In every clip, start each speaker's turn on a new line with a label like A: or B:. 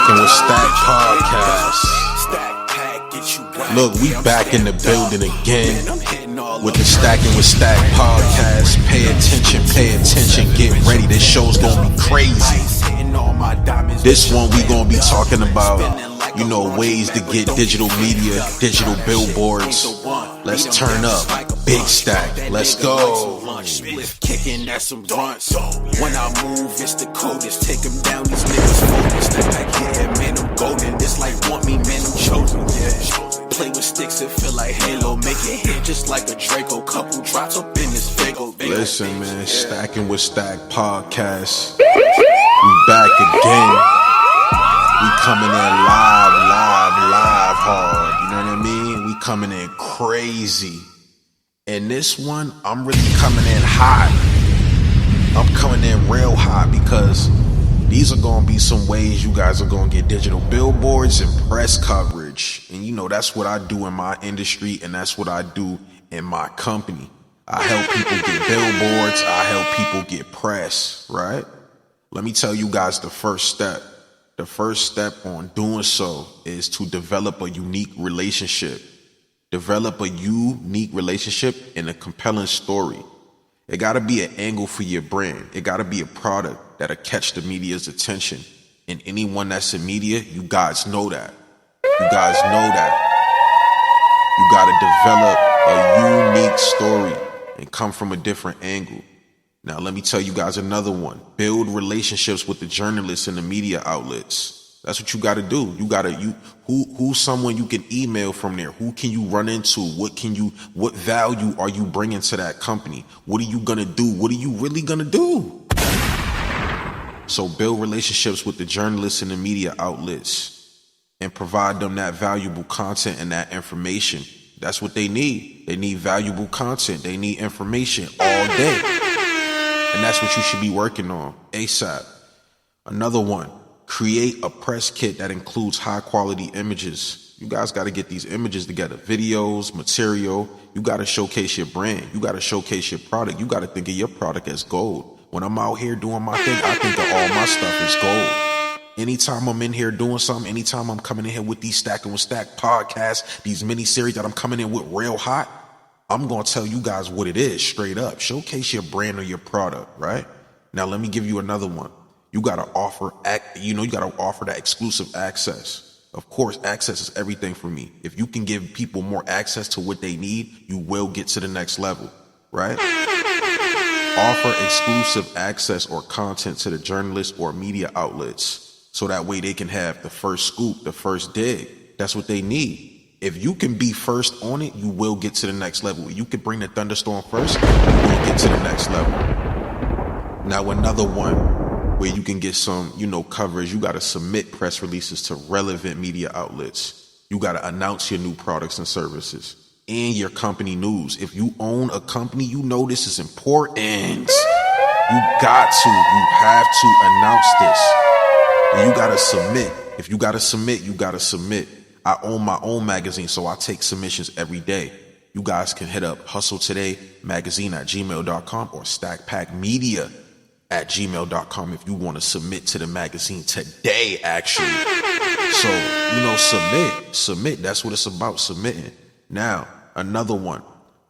A: Stackin with Stack podcast. Look, we back in the building again with the Stackin with Stack podcast. Pay attention, get ready. This show's gonna be crazy. This one we gonna be talking about, ways to get digital media, digital billboards. Let's turn up. Big Stack. Let's go.
B: Kicking at some blunts. When I move, it's the coldest. Take them down, these niggas focused. They like, yeah, man, I'm golden. It's like, want me, man, I'm chosen. Yeah. Play with sticks and feel like Halo. Make it hit just like a Draco. Couple drops up in this Fago.
A: Listen, man, Stackin with Stack podcast. We back again. We coming in live hard. You know what I mean? We coming in crazy. And this one, I'm really coming in hot. I'm coming in real hot because these are going to be some ways you guys are going to get digital billboards and press coverage. And that's what I do in my industry, and that's what I do in my company. I help people get billboards. I help people get press, right? Let me tell you guys the first step. The first step on doing so is to develop a unique relationship. Develop a unique relationship and a compelling story. It got to be an angle for your brand. It got to be a product that'll catch the media's attention. And anyone that's in media, you guys know that. You guys know that. You got to develop a unique story and come from a different angle. Now, let me tell you guys another one. Build relationships with the journalists and the media outlets. That's what you got to do. Who's someone you can email from there? Who can you run into? What value are you bringing to that company? What are you going to do? What are you really going to do? So build relationships with the journalists and the media outlets and provide them that valuable content and that information. That's what they need. They need valuable content. They need information all day. And that's what you should be working on ASAP. Another one. Create a press kit that includes high quality images. You guys got to get these images together, videos, material. You got to showcase your brand. You got to showcase your product. You got to think of your product as gold. When I'm out here doing my thing, I think that all my stuff is gold. Anytime I'm in here doing something, anytime I'm coming in here with these Stackin with Stack podcasts, these mini series that I'm coming in with real hot, I'm going to tell you guys what it is straight up. Showcase your brand or your product, right? Now, let me give you another one. You got to offer, that exclusive access. Of course, access is everything for me. If you can give people more access to what they need, you will get to the next level, right? Offer exclusive access or content to the journalists or media outlets so that way they can have the first scoop, the first dig. That's what they need. If you can be first on it, you will get to the next level. You can bring the thunderstorm first, you will get to the next level. Now, another one. Where you can get some, coverage. You got to submit press releases to relevant media outlets. You got to announce your new products and services and your company news. If you own a company, this is important. You have to announce this. And you got to submit. If you got to submit, you got to submit. I own my own magazine, so I take submissions every day. You guys can hit up hustletodayMagazine@gmail.com or stackpackmedia@gmail.com if you want to submit to the magazine today, actually. So, submit. That's what it's about, submitting. Now, another one.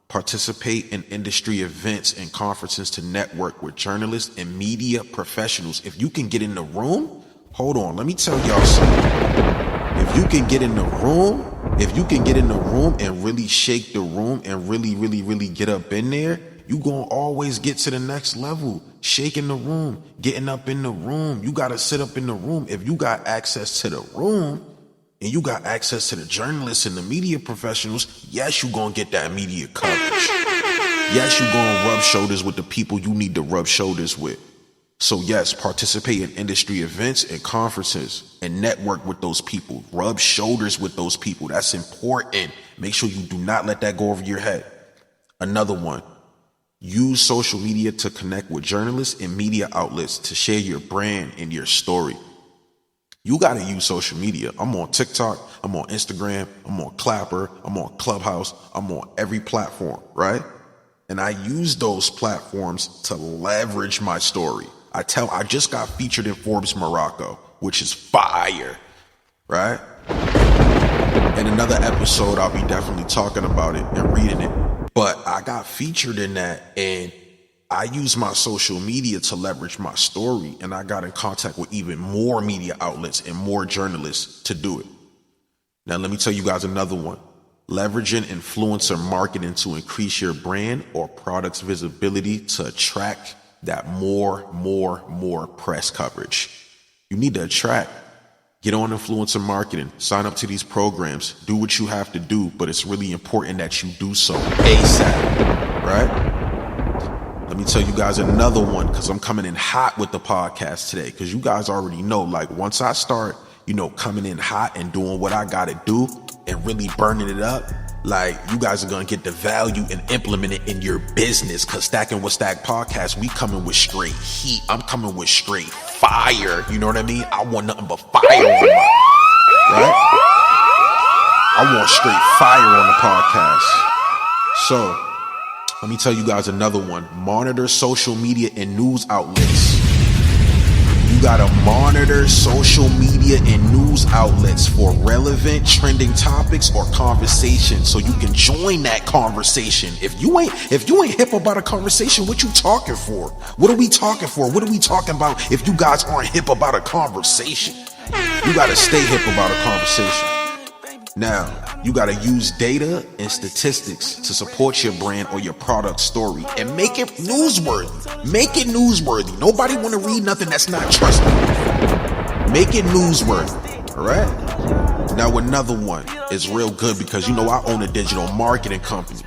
A: Participate in industry events and conferences to network with journalists and media professionals. If you can get in the room, hold on, let me tell y'all something. If you can get in the room and really shake the room and really get up in there, you gonna always get to the next level. Shaking the room, getting up in the room. You gotta sit up in the room. If you got access to the room and you got access to the journalists and the media professionals, yes, you gonna get that media coverage. Yes, you gonna rub shoulders with the people you need to rub shoulders with. So yes, participate in industry events and conferences and network with those people. Rub shoulders with those people. That's important. Make sure you do not let that go over your head. Another one. Use social media to connect with journalists and media outlets to share your brand and your story. You got to use social media. I'm on TikTok. I'm on Instagram. I'm on Clapper. I'm on Clubhouse. I'm on every platform, right? And I use those platforms to leverage my story. I just got featured in Forbes Morocco, which is fire. right? In another episode, I'll be definitely talking about it and reading it. But I got featured in that, and I used my social media to leverage my story, and I got in contact with even more media outlets and more journalists to do it. Now, let me tell you guys another one. Leveraging influencer marketing to increase your brand or product's visibility to attract that more press coverage. You need to attract. Get on influencer marketing, sign up to these programs, do what you have to do, but it's really important that you do so ASAP, right? Let me tell you guys another one, because I'm coming in hot with the podcast today, because you guys already know, like, once I start, coming in hot and doing what I gotta do and really burning it up, like, you guys are gonna get the value and implement it in your business. Cause Stackin with Stack podcast, we coming with straight heat. I'm coming with straight fire. You know what I mean? I want nothing but fire on my, right? I want straight fire on the podcast. So let me tell you guys another one. Monitor social media and news outlets. You gotta monitor social media and news outlets for relevant, trending topics or conversations, so you can join that conversation. If you ain't hip about a conversation, what you talking for? What are we talking for? What are we talking about if you guys aren't hip about a conversation? You gotta stay hip about a conversation. Now, you gotta use data and statistics to support your brand or your product story and make it newsworthy. Make it newsworthy. Nobody wanna read nothing that's not trustworthy. Make it newsworthy, all right? Now, another one is real good because, I own a digital marketing company.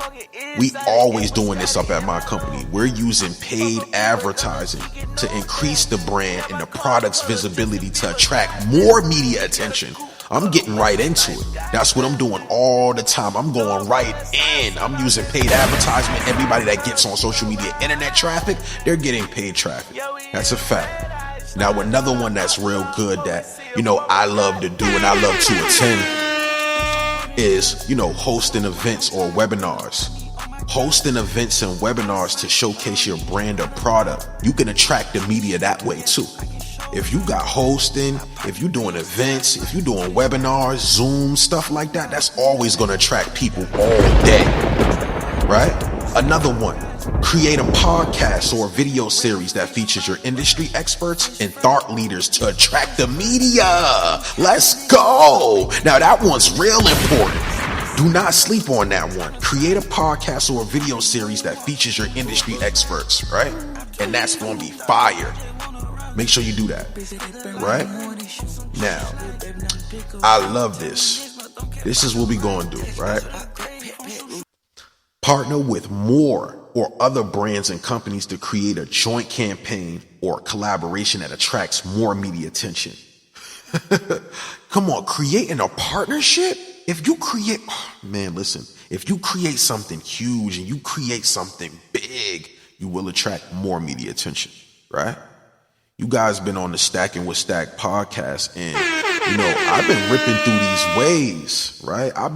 A: We always doing this up at my company. We're using paid advertising to increase the brand and the product's visibility to attract more media attention. I'm getting right into it. That's what I'm doing all the time. I'm going right in. I'm using paid advertisement. Everybody that gets on social media, internet traffic, they're getting paid traffic. That's a fact. Now, another one that's real good that, I love to do and I love to attend is, hosting events or webinars. Hosting events and webinars to showcase your brand or product. You can attract the media that way too. If you got hosting, if you're doing events, if you're doing webinars, Zoom, stuff like that, that's always going to attract people all day, right? Another one, create a podcast or a video series that features your industry experts and thought leaders to attract the media. Let's go. Now that one's real important. Do not sleep on that one. Create a podcast or a video series that features your industry experts, right? And that's going to be fire. Make sure you do that, right? Now, I love this. This is what we going to do, right? Partner with more or other brands and companies to create a joint campaign or collaboration that attracts more media attention. Come on, creating a partnership? If you create, listen, if you create something huge and you create something big, you will attract more media attention, right? You guys been on the Stackin with Stack podcast, and I've been ripping through these ways, right? I've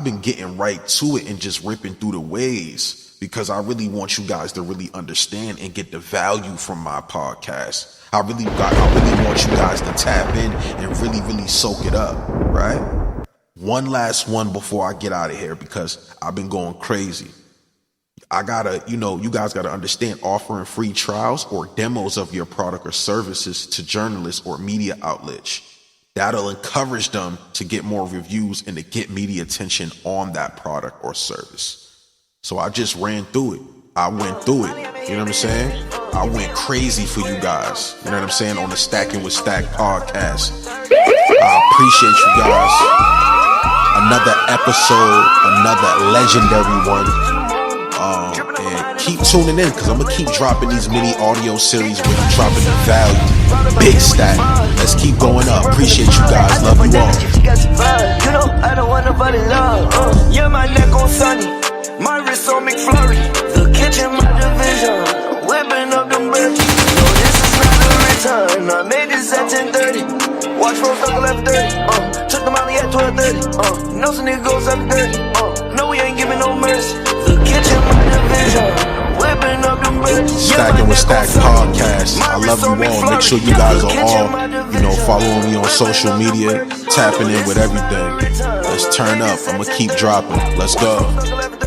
A: been getting right to it and just ripping through the ways because I really want you guys to really understand and get the value from my podcast. I really want you guys to tap in and really soak it up, right? One last one before I get out of here because I've been going crazy. I gotta, you guys gotta understand, offering free trials or demos of your product or services to journalists or media outlets. That'll encourage them to get more reviews and to get media attention on that product or service. So I just ran through it. I went through it. You know what I'm saying? I went crazy for you guys. You know what I'm saying? On the Stackin with Stack podcast. I appreciate you guys. Another episode, another legendary one. And keep tuning in because I'm gonna keep dropping these mini audio series where I'm dropping the value. Big Stack. Let's keep going up. Appreciate you guys. Love you all.
C: I don't want nobody love. Yeah, my neck on Sunny, my wrist on McFlurry. The kitchen, my division, whipping up them birds. No, this is not a return. I made this at 10:30. Watch from Uncle left 30. Took the molly at 12:30. No, some nigga goes up 30. No, we ain't giving no mercy. The kitchen, my division, whipping up them birds.
A: Stackin with Stack podcast. I love you all. Make sure you guys are all You know, following me on social media, tapping in with everything. Let's turn up. I'ma keep dropping. Let's go.